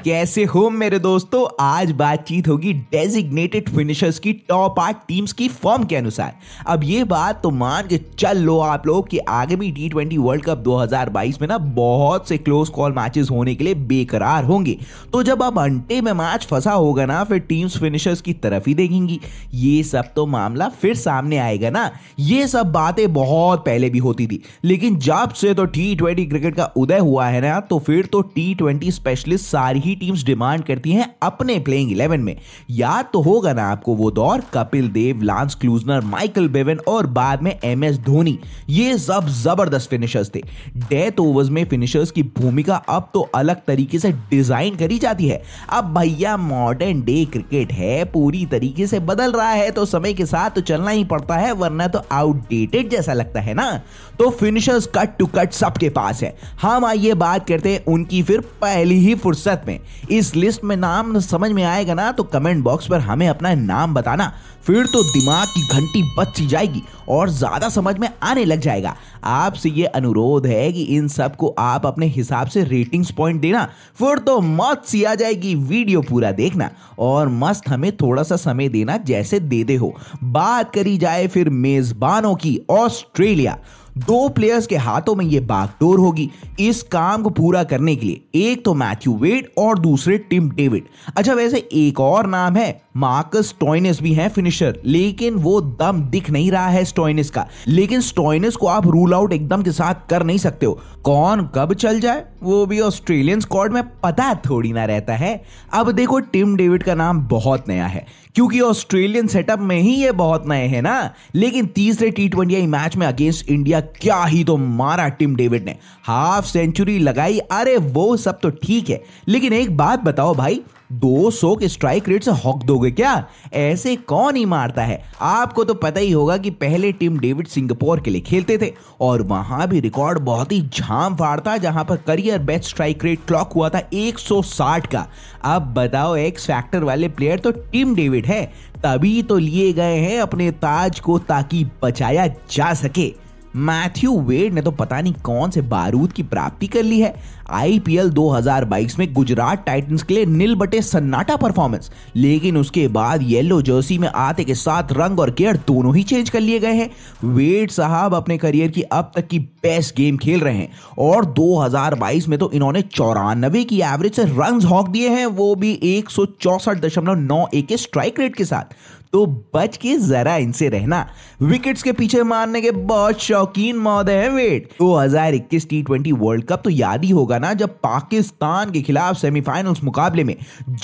कैसे हो मेरे दोस्तों। आज बातचीत होगी डेजिग्नेटेड फिनिशर्स की टॉप 8 टीम्स की फॉर्म के अनुसार। अब ये बात तो मान के चल लो आप लोग कि आगामी T20 वर्ल्ड कप 2022 में ना बहुत से क्लोज कॉल मैचेस होने के लिए बेकरार होंगे। तो जब अब अंटे में मैच फंसा होगा ना, फिर टीम्स फिनिशर्स की तरफ ही देखेंगी। ये सब तो मामला फिर सामने आएगा ना। ये सब बातें बहुत पहले भी होती थी, लेकिन जब से तो T20 क्रिकेट का उदय हुआ है ना, तो फिर तो T20 स्पेशलिस्ट सारी ही टीम्स डिमांड करती हैं अपने प्लेइंग 11 में। याद तो होगा ना आपको वो दौर, Kapil Dev, lance Klusener, Michael Bevan और बाद में MS धोनी। ये सब जबरदस्त फिनिशर्स थे। डेथ ओवर्स में फिनिशर्स की भूमिका अब तो अलग तरीके से डिजाइन करी जाती है। अब भैया मॉडर्न डे क्रिकेट है, पूरी तरीके से बदल रहा है, तो समय के साथ तो चलना ही पड़ता है, वरना तो आउटडेटेड जैसा लगता है ना। तो फिनिशर्स कट टू कट सबके पास है। हम आइए बात करते हैं उनकी फिर पहली ही फुर्सत में। इस लिस्ट में नाम समझ में आएगा ना, तो कमेंट बॉक्स पर हमें अपना नाम बताना, फिर तो दिमाग की घंटी बज जाएगी और ज्यादा समझ में आने लग जाएगा। आपसे ये अनुरोध है कि इन सब को आप अपने हिसाब से रेटिंग्स पॉइंट देना, फिर तो मौत सी आ जाएगी। वीडियो पूरा देखना और मस्त हमें थोड़ा सा समय देना जैसे देते हो। बात करी जाए फिर मेजबानों की, ऑस्ट्रेलिया। 2 प्लेयर्स के हाथों में ये बागडोर होगी इस काम को पूरा करने के लिए। एक तो मैथ्यू वेड और दूसरे टिम डेविड। अच्छा, वैसे एक और नाम है, मार्कस स्टोइनिस भी है फिनिशर, लेकिन वो दम दिख नहीं रहा है स्टोइनिस का। लेकिन स्टोइनिस को आप रूल आउट एकदम के साथ कर नहीं सकते हो। कौन कब चल जाए वो भी ऑस्ट्रेलियन स्क्वाड में पता थोड़ी ना रहता है। अब देखो, टिम डेविड का नाम बहुत नया है क्योंकि ऑस्ट्रेलियन सेटअप में ही ये बहुत नए हैं ना। लेकिन तीसरे T20 मैच में अगेंस्ट इंडिया क्या ही तो मारा टिम डेविड ने, हाफ सेंचुरी लगाई। अरे वो सब तो ठीक है, लेकिन एक बात बताओ भाई, 200 के स्ट्राइक रेट से हॉक दोगे क्या? ऐसे कौन ही मारता है। आपको तो पता ही होगा कि पहले टिम डेविड सिंगापुर के लिए खेलते थे और वहां भी रिकॉर्ड बहुत ही झाम फाड़ता, जहां पर career best strike rate clock हुआ था 160 का। अब बताओ, एक्स फैक्टर वाले प्लेयर तो टिम डेविड है, तभी तो लिए गए हैं अपने ताज को ताकि बचाया जा सके। मैथ्यू वेड ने तो पता नहीं कौन से बारूद की प्राप्ति कर ली है। IPL 2022 में गुजरात टाइटंस के लिए नील बटे सन्नाटा परफॉर्मेंस, लेकिन उसके बाद येलो जर्सी में आते के साथ रंग और गियर दोनों ही चेंज कर लिए गए हैं। वेड साहब अपने करियर की अब तक की बेस्ट गेम खेल रहे हैं और 2022 में तो इन्होंने 94 की एवरेज से रन्स हॉक दिए हैं, वो भी 164.91 के स्ट्राइक रेट के साथ। तो बच के जरा इनसे रहना, विकेट्स के पीछे मारने के बहुत शौकीन मौत है वेड। 2021 T20 वर्ल्ड कप तो याद ही होगा ना, जब पाकिस्तान के खिलाफ सेमीफाइनल्स मुकाबले में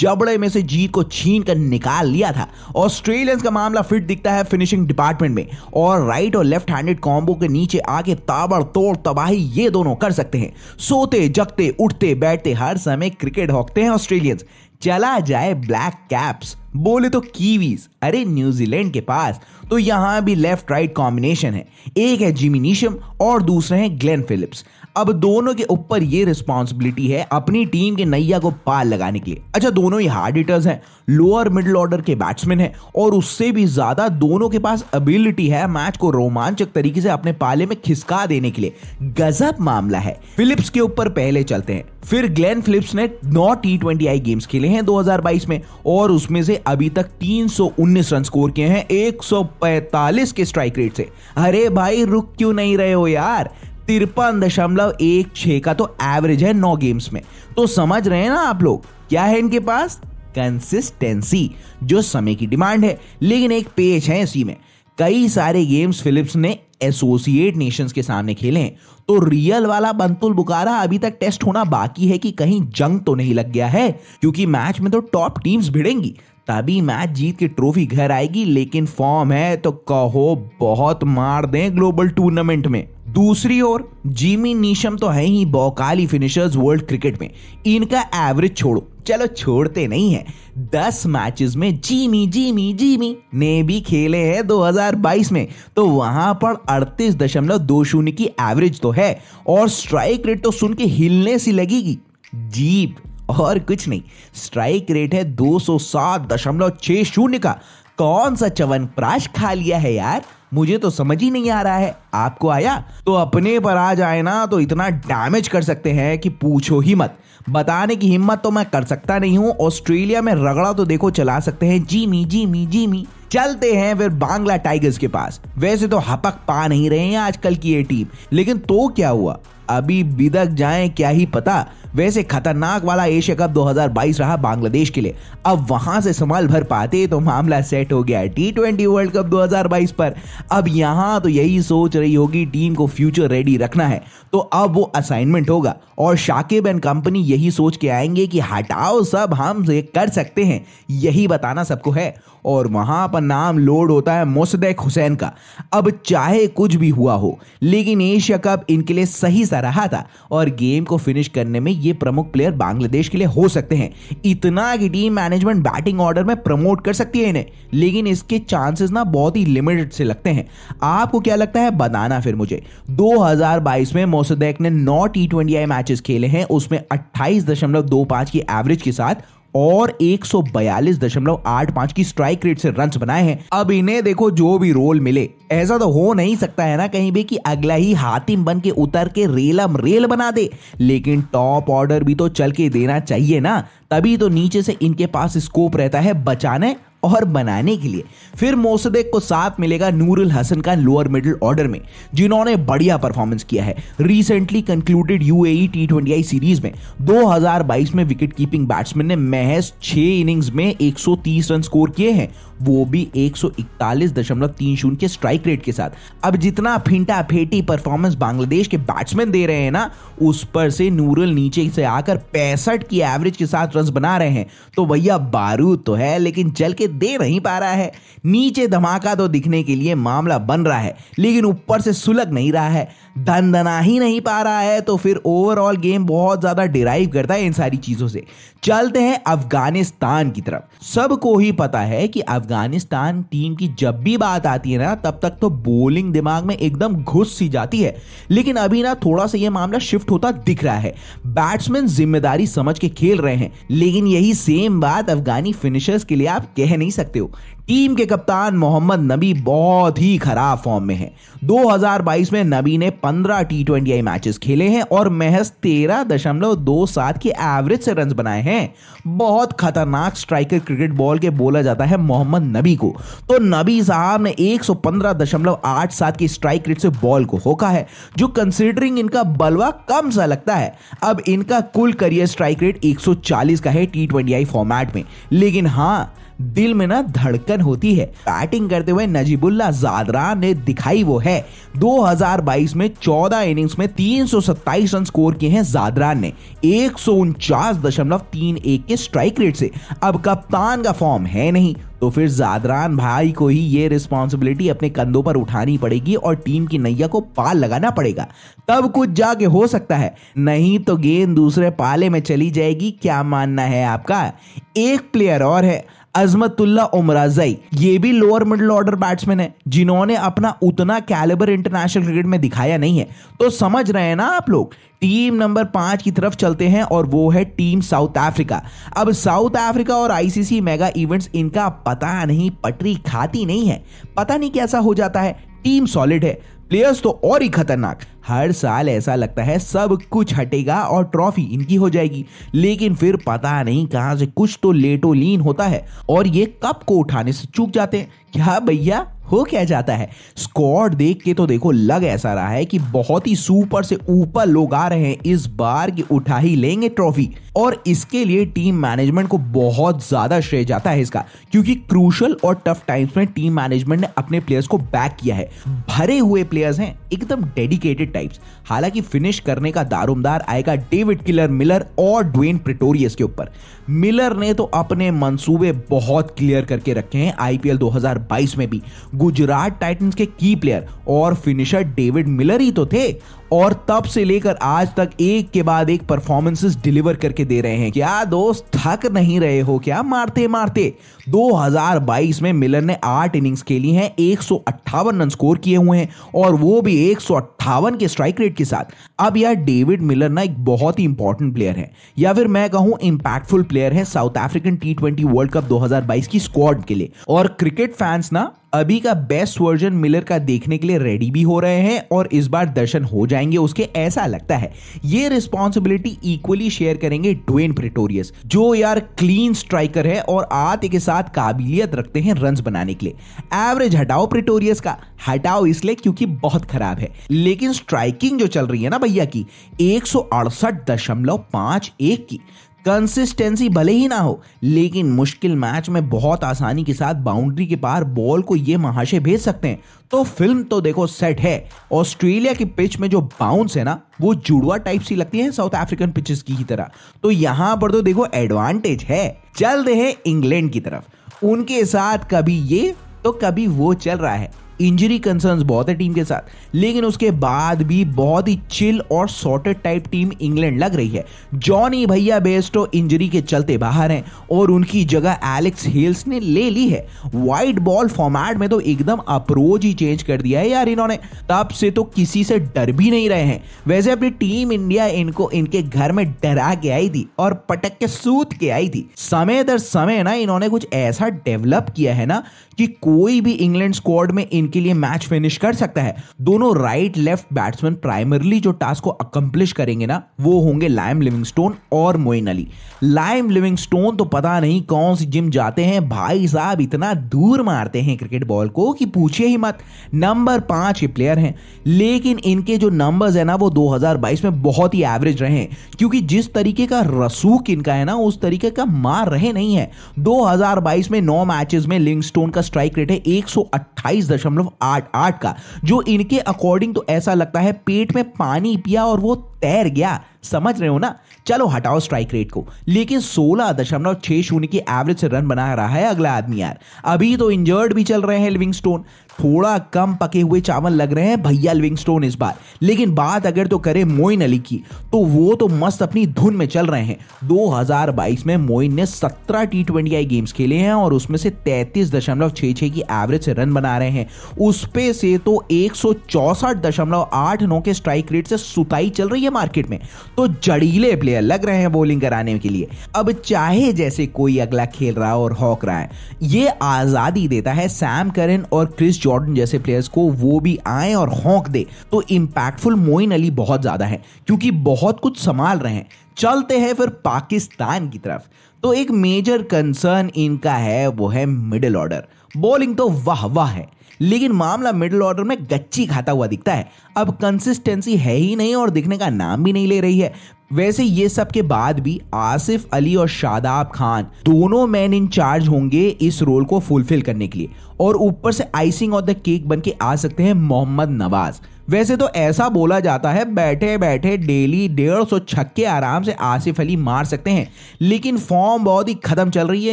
जबड़े में से जीत को छीन कर निकाल लिया था। ऑस्ट्रेलियंस का मामला फिट दिखता है फिनिशिंग डिपार्टमेंट में, और राइट और लेफ्ट हैंडेड कॉम्बो के नीचे आके ताबड़तोड़ तबाही ये दोनों कर सकते हैं। सोते जगते उठते बैठते हर समय क्रिकेट हॉकते हैं ऑस्ट्रेलियंस। चला जाए ब्लैक कैप्स, बोले तो कीवीज, अरे न्यूजीलैंड के पास तो यहां भी लेफ्ट राइट कॉम्बिनेशन है। एक है जिमी नीशम और दूसरे हैं ग्लेन फिलिप्स। अब दोनों के ऊपर ये रिस्पॉन्सिबिलिटी है अपनी टीम के नैया को पार लगाने के लिए। अच्छा, दोनों ही हार्ड हिटर्स हैं, लोअर मिडिल ऑर्डर के बैट्समैन हैं, और उससे भी ज्यादा दोनों के पास एबिलिटी है मैच को रोमांचक तरीके से अपने पाले में खिसका देने के लिए। गजब मामला है। फिलिप्स के ऊपर पहले चलते हैं। फिर ग्लेन फिलिप्स ने 9 T20I गेम्स खेले हैं 2022 में, और उसमें से अभी तक 319 रन स्कोर किए हैं 145 के स्ट्राइक रेट से। अरे भाई, रुक क्यों नहीं रहे हो यार? 53.16 का तो एवरेज है 9 गेम्स में। तो समझ रहे हैं ना आप लोग, क्या है इनके पास? कंसिस्टेंसी, जो समय की डिमांड है। लेकिन एक पेच है इसी में, कई सारे गेम्स फिलिप्स ने एसोसिएट नेशंस के सामने खेले हैं, तो रियल वाला बंतुल बुकारा अभी तक टेस्ट होना बाकी है कि कहीं जंग तो नहीं लग गया है, क्योंकि मैच में तो टॉप टीम्स भिड़ेंगी, तभी मैच जीत के ट्रॉफी घर आएगी। लेकिन फॉर्म है तो कहो बहुत मार दें ग्लोबल टूर्नामेंट में। दूसरी ओर जिमी नीशम तो है ही बौकाली फिनिशर्स वर्ल्ड क्रिकेट में। इनका एवरेज छोड़ो, चलो छोड़ते नहीं है, 10 मैचेस में जिमी ने भी खेले हैं 2022 में, तो वहां पर 38.20 की एवरेज तो है, और स्ट्राइक रेट तो सुन के हिलने सी लगेगी जीप, और कुछ नहीं, स्ट्राइक रेट है 207.60 का। कौन सा च्यवनप्राश खा लिया है यार, मुझे तो समझ ही नहीं आ रहा है। आपको आया? तो अपने पर आ जाए ना तो इतना डैमेज कर सकते हैं कि पूछो ही मत। बताने की हिम्मत तो मैं कर सकता नहीं हूं। ऑस्ट्रेलिया में रगड़ा तो देखो चला सकते हैं, जिमी जिमी जिमी। चलते हैं फिर बांग्ला टाइगर्स के पास। वैसे तो हपक पा नहीं रहे हैं आजकल की ये टीम, लेकिन तो क्या हुआ, अभी बिदक जाए क्या ही पता। वैसे खतरनाक वाला एशिया कप 2022 रहा बांग्लादेश के लिए। अब वहां से संभाल भर पाते तो मामला सेट हो गया T20 वर्ल्ड कप 2022 पर। अब यहां तो यही सोच रही होगी टीम को फ्यूचर रेडी रखना है, तो अब वो असाइनमेंट होगा और शाकिब एंड कंपनी यही सोच के आएंगे कि हटाओ सब, हम कर सकते हैं, यही बताना सबको है। और वहां पर नाम लोड होता है मोसद्देक हुसैन का। अब चाहे कुछ भी हुआ हो, लेकिन एशिया कप इनके लिए सही सा रहा था और गेम को फिनिश करने में ये प्रमुख प्लेयर बांग्लादेश के लिए हो सकते हैं। इतना कि टीम मैनेजमेंट बैटिंग ऑर्डर में प्रमोट कर सकती है इन्हें, लेकिन इसके चांसेस ना बहुत ही लिमिटेड से लगते हैं। आपको क्या लगता है बताना फिर मुझे। 2022 में मोसद्देक ने 9 T20I मैचेस खेले हैं, उसमें 28.25 की एवरेज के साथ और 142.85 की स्ट्राइक रेट से रन्स बनाए हैं। अब इन्हें देखो जो भी रोल मिले, ऐसा तो हो नहीं सकता है ना कहीं भी कि अगला ही हातिम बन के उतर के रेलम रेल बना दे, लेकिन टॉप ऑर्डर भी तो चल के देना चाहिए ना, तभी तो नीचे से इनके पास स्कोप रहता है बचाने और बनाने के लिए। फिर मोसद्देक को साथ मिलेगा नूरुल हसन का लोअर मिडिल ऑर्डर में, जिन्होंने बढ़िया परफॉर्मेंस किया है। Recently concluded UAE T20I series में 2022 में विकेट कीपिंग बैट्समैन ने महज 6 इनिंग्स में 130 रन स्कोर किए हैं, वो भी 141.30 के स्ट्राइक रेट के साथ। अब जितना फिंटा फेटी परफॉर्मेंस बांग्लादेश के बैट्समैन दे रहे हैं ना, उस पर से नूरुल नीचे से आकर 65 की एवरेज के साथ रन बना रहे हैं, तो भैया बारूद तो है लेकिन चल के दे नहीं पा रहा है। नीचे धमाका तो दिखने के लिए मामला बन रहा है, लेकिन ऊपर से सुलग नहीं रहा है, दना ही नहीं पा रहा है। तो फिर ओवरऑल गेम बहुत ज्यादा डिराइव करता है इन सारी चीजों से। चलते हैं अफगानिस्तान की तरफ। सबको ही पता है कि अफगानिस्तान टीम की जब भी बात आती है ना, तब तक तो बॉलिंग दिमाग में एकदम घुस सी जाती है, लेकिन अभी ना थोड़ा सा ये मामला शिफ्ट होता दिख रहा है। बैट्समैन जिम्मेदारी समझ के खेल रहे हैं, लेकिन यही सेम बात अफगानी फिनिशर्स के लिए आप कह नहीं सकते हो। टीम के कप्तान मोहम्मद नबी बहुत ही खराब फॉर्म में है। 2022 में नबी ने 15 T20I मैचेस खेले हैं और महज 13.27 की एवरेज से रन बनाए हैं। बहुत खतरनाक स्ट्राइकर क्रिकेट बॉल के बोला जाता है मोहम्मद नबी को। तो नबी साहब ने 115.87 की स्ट्राइक रेट से बॉल को होका है, जो कंसीडरिंग इनका बलवा कम सा लगता है। अब इनका कुल करियर स्ट्राइक रेट 140 का है T20I फॉर्मेट में, लेकिन हाँ दिल में ना धड़कन होती है। बैटिंग करते हुए नजीबुल्लाह ज़ादरान ने दिखाई वो है। 2022 में 14 इनिंग्स में 327 रन स्कोर किए हैं ज़ादरान ने 149.31 के स्ट्राइक रेट से। अब कप्तान का फॉर्म है नहीं, तो फिर ज़ादरान भाई को ही ये रिस्पॉन्सिबिलिटी अपने कंधों पर उठानी पड़ेगी और टीम की नैया को पाल लगाना पड़ेगा, तब कुछ जाके हो सकता है, नहीं तो गेंद दूसरे पाले में चली जाएगी। क्या मानना है आपका? एक प्लेयर और है, अजमतुल्लाह उमराज़ई। ये भी लोअर मिडिल ऑर्डर बैट्समैन है, जिन्होंने अपना उतना कैलिबर इंटरनेशनल क्रिकेट में दिखाया नहीं है। तो समझ रहे हैं ना आप लोग। टीम नंबर 5 की तरफ चलते हैं और वो है टीम साउथ अफ्रीका। अब साउथ अफ्रीका और ICC मेगा इवेंट्स इनका पता नहीं पटरी खाती नहीं है, पता नहीं कैसा हो जाता है। टीम सॉलिड है, प्लेयर्स तो और ही खतरनाक। हर साल ऐसा लगता है सब कुछ हटेगा और ट्रॉफी इनकी हो जाएगी, लेकिन फिर पता नहीं कहां से कुछ तो लेटो लीन होता है और ये कप को उठाने से चूक जाते हैं। क्या भैया हो क्या जाता है? स्क्वाड देख के तो देखो लग ऐसा रहा है कि बहुत ही सुपर से ऊपर लोग आ रहे हैं इस बार की उठा ही लेंगे ट्रॉफी। और इसके लिए टीम मैनेजमेंट को बहुत ज्यादा श्रेय जाता है इसका, क्योंकि क्रूशल और टफ टाइम्स में टीम मैनेजमेंट ने अपने प्लेयर्स को बैक किया है। भरे हुए प्लेयर्स हैं, एकदम डेडिकेटेड टाइप्स। हालांकि फिनिश करने का दारोमदार आएगा डेविड किलर मिलर और ड्वेन प्रेटोरियस के ऊपर। मिलर ने तो अपने मंसूबे बहुत क्लियर करके रखे हैं। IPL 2022 में भी गुजरात टाइटंस के की प्लेयर और फिनिशर डेविड मिलर ही तो थे, और तब से लेकर आज तक एक के बाद एक परफॉर्मेंसेस डिलीवर करके दे रहे हैं। क्या दोस्त थक नहीं रहे हो क्या मारते मारते? 2022 में मिलर ने 8 इनिंग्स खेली हैं, 158 रन स्कोर किए हुए हैं और वो भी 158 के स्ट्राइक रेट के साथ। अब यार डेविड मिलर ना एक बहुत ही इंपॉर्टेंट प्लेयर है, या फिर मैं कहूं इंपैक्टफुल प्लेयर है south African T20 world cup 2022 की स्क्वाड के लिए। और क्रिकेट फैंस ना अभी का बेस्ट वर्जन मिलर का देखने के लिए रेडी भी हो रहे हैं और इस बार दर्शन हो जाएंगे उसके, ऐसा लगता है। ये रिस्पॉन्सिबिलिटी इक्वली शेयर करेंगे ड्वेन प्रेटोरियस, जो यार क्लीन स्ट्राइकर है और आते के साथ काबिलियत रखते हैं रन्स बनाने के लिए। एवरेज हटाओ प्रेटोरियस का, हटाओ इसलिए क्योंकि बहुत खराब है, लेकिन स्ट्राइकिंग जो चल रही है ना भैया की 168.51 की, कंसिस्टेंसी भले ही ना हो लेकिन मुश्किल मैच में बहुत आसानी के साथ बाउंड्री के पार बॉल को ये महाशय भेज सकते हैं। तो फिल्म तो देखो सेट है। ऑस्ट्रेलिया की पिच में जो बाउंस है ना वो जुड़वा टाइप सी लगती है साउथ अफ्रीकन पिचेस की ही तरह, तो यहां पर तो देखो एडवांटेज है। चलते हैं इंग्लैंड की तरफ, उनके साथ कभी ये तो कभी वो चल रहा है। इंजरी कंसर्न्स बहुत है टीम के साथ, लेकिन उसके बाद भी बहुत ही चिल और सॉर्टेड टाइप टीम इंग्लैंड लग रही है। जॉनी भैया बेस्टो इंजरी के चलते बाहर हैं और उनकी जगह एलेक्स हेल्स ने ले ली है। वाइट बॉल फॉर्मेट में तो एकदम अप्रोच ही चेंज कर दिया है यार इन्होंने, तब से तो किसी से डर भी नहीं रहे हैं। वैसे अपनी टीम इंडिया इनको इनके घर में डरा के आई थी और पटक के सूत के आई थी। समय दर समय ना इन्होंने कुछ ऐसा डेवलप किया है ना कि कोई भी इंग्लैंड स्क्वाड में इनके लिए मैच फिनिश कर सकता है। दोनों राइट लेफ्ट बैट्समैन प्राइमरली जो टास्क को अकम्प्लिश करेंगे ना वो होंगे लाइम लिविंगस्टोन और मोइन अली। लाइम लिविंगस्टोन तो पता नहीं कौन सी जिम जाते हैं भाई साहब, इतना दूर मारते हैं क्रिकेट बॉल को कि पूछिए ही मत। नंबर 5 के प्लेयर हैं, लेकिन इनके जो नंबर्स है ना वो 2022 में बहुत ही एवरेज रहे हैं, क्योंकि जिस तरीके का रसूख इनका है ना उस तरीके का मार रहे नहीं है। 2022 में 9 मैचेस में लिविंगस्टोन का स्ट्राइक रेट है 128.88 का, जो इनके अकॉर्डिंग तो ऐसा लगता है पेट में पानी पिया और वो तैर गया। समझ रहे हो ना? चलो हटाओ स्ट्राइक रेट को, लेकिन 16.60 की एवरेज से रन बना रहा है अगला आदमी यार। अभी तो इंजर्ड भी चल रहे हैं लिविंगस्टोन, थोड़ा कम पके हुए चावल लग रहे हैं भैया लिविंगस्टोन इस बार। लेकिन बात अगर तो करें मोइन अली की, तो वो तो मस्त अपनी धुन में चल रहे हैं। 2022 में मोइन ने 17 T20I गेम्स खेले हैं और उसमें से 33.66 की एवरेज से रन बना रहे हैं। उस पे से तो 164.89 के स्ट्राइक रेट से सुताई चल रही है मार्केट में। तो जड़ीले प्लेयर लग रहे हैं बॉलिंग कराने के लिए। अब चाहे जैसे कोई अगला खेल रहा और हॉक रहा है, ये आजादी देता है सैम करन और क्रिस जॉर्डन जैसे प्लेयर्स को, वो भी आए और हॉक दे। तो इंपैक्टफुल मोइन अली बहुत ज्यादा है क्योंकि बहुत कुछ संभाल रहे हैं। चलते हैं फिर पाकिस्तान की तरफ, तो एक मेजर कंसर्न इनका है वो है मिडिल ऑर्डर। बॉलिंग तो वाह वाह है, लेकिन मामला मिडिल ऑर्डर में गच्ची खाता हुआ दिखता है। अब कंसिस्टेंसी है ही नहीं और दिखने का नाम भी नहीं ले रही है। वैसे ये सब के बाद भी आसिफ अली और शादाब खान दोनों मैन इन चार्ज होंगे इस रोल को फुलफिल करने के लिए, और ऊपर से आइसिंग ऑन द केक बन के आ सकते हैं मोहम्मद नवाज। वैसे तो ऐसा बोला जाता है बैठे बैठे डेली 150 छक्के आराम से आसिफ अली मार सकते हैं, लेकिन फॉर्म बहुत ही खत्म चल रही है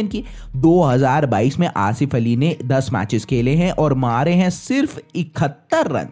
इनकी। 2022 में आसिफ अली ने 10 मैचेस खेले हैं और मारे हैं सिर्फ 71 रन।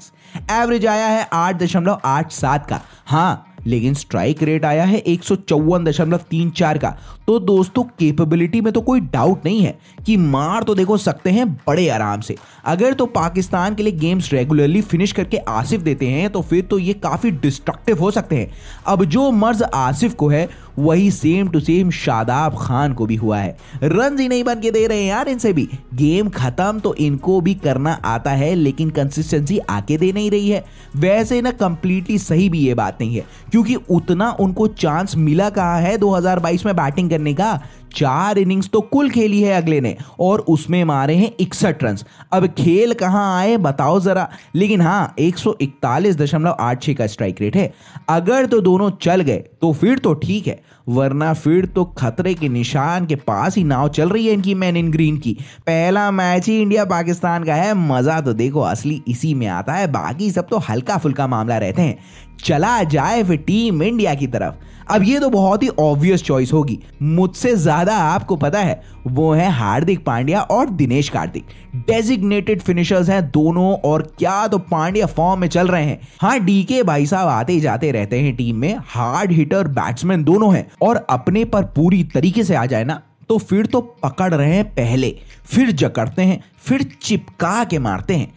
एवरेज आया है 8.87 का, हाँ, लेकिन स्ट्राइक रेट आया है 154.34 का। तो दोस्तों कैपेबिलिटी में तो कोई डाउट नहीं है कि मार तो देखो सकते हैं बड़े आराम से। अगर तो पाकिस्तान के लिए गेम्स रेगुलरली फिनिश करके आसिफ देते हैं तो फिर तो ये काफी डिस्ट्रक्टिव हो सकते हैं। अब जो मर्ज आसिफ को है वही same to same Shadab Khan को भी हुआ है। रन ही नहीं बन के दे रहे हैं यार इनसे भी। गेम खत्म तो इनको भी करना आता है, लेकिन कंसिस्टेंसी आके दे नहीं रही है। वैसे ना कंप्लीटली सही भी ये बात नहीं है, क्योंकि उतना उनको चांस मिला कहाँ है 2022 में बैटिंग करने का। 4 इनिंग्स तो कुल खेली है अगले ने और उसमें मारे हैं 61 रन। अब खेल कहां आए बताओ जरा। लेकिन हाँ 141.86 का स्ट्राइक रेट है। अगर तो दोनों चल गए तो फिर तो ठीक है, वरना फिर तो खतरे के निशान के पास ही नाव चल रही है इनकी मैन इन ग्रीन की। पहला मैच ही इंडिया पाकिस्तान का है, मजा तो देखो असली इसी में आता है, बाकी सब तो हल्का फुल्का मामला रहते हैं। चला जाए फिर टीम इंडिया की तरफ। अब ये तो बहुत ही ऑब्वियस चॉइस होगी, मुझसे ज्यादा आपको पता है, वो है हार्दिक पांड्या और दिनेश कार्तिक। डेजिग्नेटेड फिनिशर्स हैं दोनों, और क्या तो पांड्या फॉर्म में चल रहे हैं। हाँ डीके भाई साहब आते जाते रहते हैं टीम में, हार्ड हिटर बैट्समैन दोनों हैं, और अपने पर पूरी तरीके से आ जाए ना तो फिर तो पकड़ रहे हैं पहले, फिर जकड़ते हैं, फिर चिपका के मारते हैं।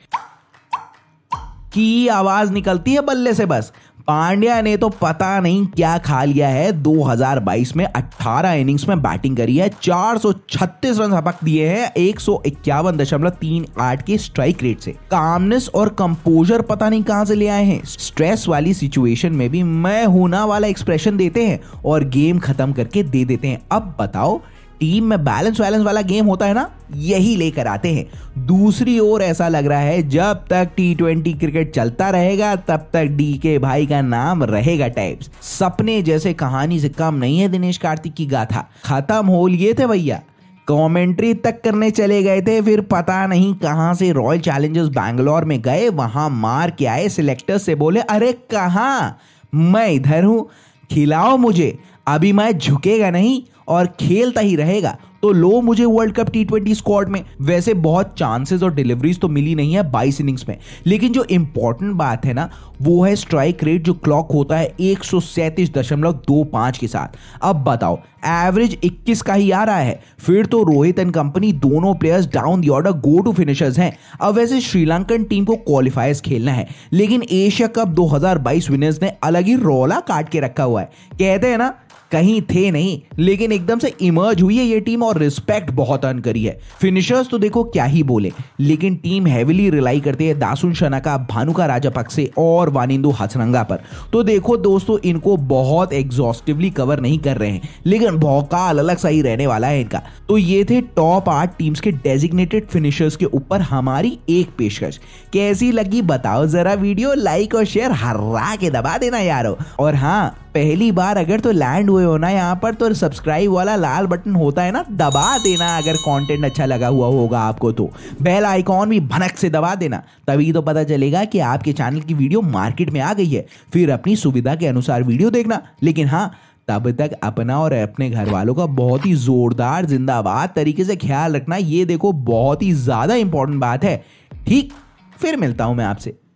की आवाज निकलती है बल्ले से बस। पांड्या ने तो पता नहीं क्या खा लिया है। 2022 में 18 इनिंग्स में बैटिंग करी है, 436 रन हपक दिए हैं 151.38 के स्ट्राइक रेट से। कामनेस और कंपोजर पता नहीं कहां से ले आए हैं। स्ट्रेस वाली सिचुएशन में भी मैं हूं ना वाला एक्सप्रेशन देते हैं और गेम खत्म करके दे देते हैं। अब बताओ, टीम में बैलेंस वाला गेम होता है ना, यही लेकर आते हैं। दूसरी ओर ऐसा लग रहा है जब तक T20 क्रिकेट चलता रहेगा तब तक डीके भाई का नाम रहेगा टाइप्स। सपने जैसे कहानी से कम नहीं है दिनेश कार्तिक की गाथा। खत्म हो लिए थे भैया, कमेंट्री तक करने चले गए थे, फिर पता नहीं कहां से रॉयल चैलेंजर्स बैंगलोर में गए, वहां मार के आए। सिलेक्टर्स से बोले अरे कहां, मैं इधर हूं, खिलाओ मुझे, अभी मैं झुकेगा नहीं और खेलता ही रहेगा। तो लो मुझे वर्ल्ड कप T20 स्क्वाड में। वैसे बहुत चांसेस और डिलीवरीज तो मिली नहीं है 22 इनिंग्स में, लेकिन जो इंपॉर्टेंट बात है ना वो है स्ट्राइक रेट जो क्लॉक होता है 137.25 के साथ। अब बताओ, एवरेज 21 का ही आ रहा है। फिर तो रोहित एंड कंपनी दोनों players down the order go to finishers हैं। अब वैसे श्रीलंकन टीम को क्वालिफायर्स खेलना है, लेकिन एशिया कप 2022 विनर्स ने अलग ही रौला काट के रखा हुआ है। कहते हैं ना, कहीं थे नहीं लेकिन एकदम से इमर्ज हुई है ये टीम और रिस्पेक्ट बहुत अर्न करी है। फिनिशर्स तो देखो क्या ही बोले, लेकिन टीम हेविली रिलाई करती है दासुन शनाका, भानुका राजापक्से और वानिंदु हसरंगा पर। तो देखो दोस्तों, इनको बहुत एग्जॉस्टिवली कवर नहीं कर रहे हैं, लेकिन भौकाल अलग सा ही रहने वाला है इनका। तो ये थे टॉप 8 टीम्स के डेजिग्नेटेड फिनिशर्स के ऊपर हमारी एक पेशकश। कैसी लगी बताओ जरा। वीडियो लाइक और शेयर हर्रा के दबा देना यारो। और हाँ, पहली बार अगर तो लैंड हुए हो ना यहाँ पर, तो सब्सक्राइब वाला लाल बटन होता है ना, दबा देना। अगर कंटेंट अच्छा लगा हुआ होगा आपको तो बेल आइकॉन भी भनक से दबा देना, तभी तो पता चलेगा कि आपके चैनल की वीडियो मार्केट में आ गई है। फिर अपनी सुविधा के अनुसार वीडियो देखना, लेकिन हाँ तब तक अपना और अपने घर वालों का बहुत ही जोरदार जिंदाबाद तरीके से ख्याल रखना। ये देखो बहुत ही ज्यादा इंपॉर्टेंट बात है। ठीक, फिर मिलता हूं मैं आपसे।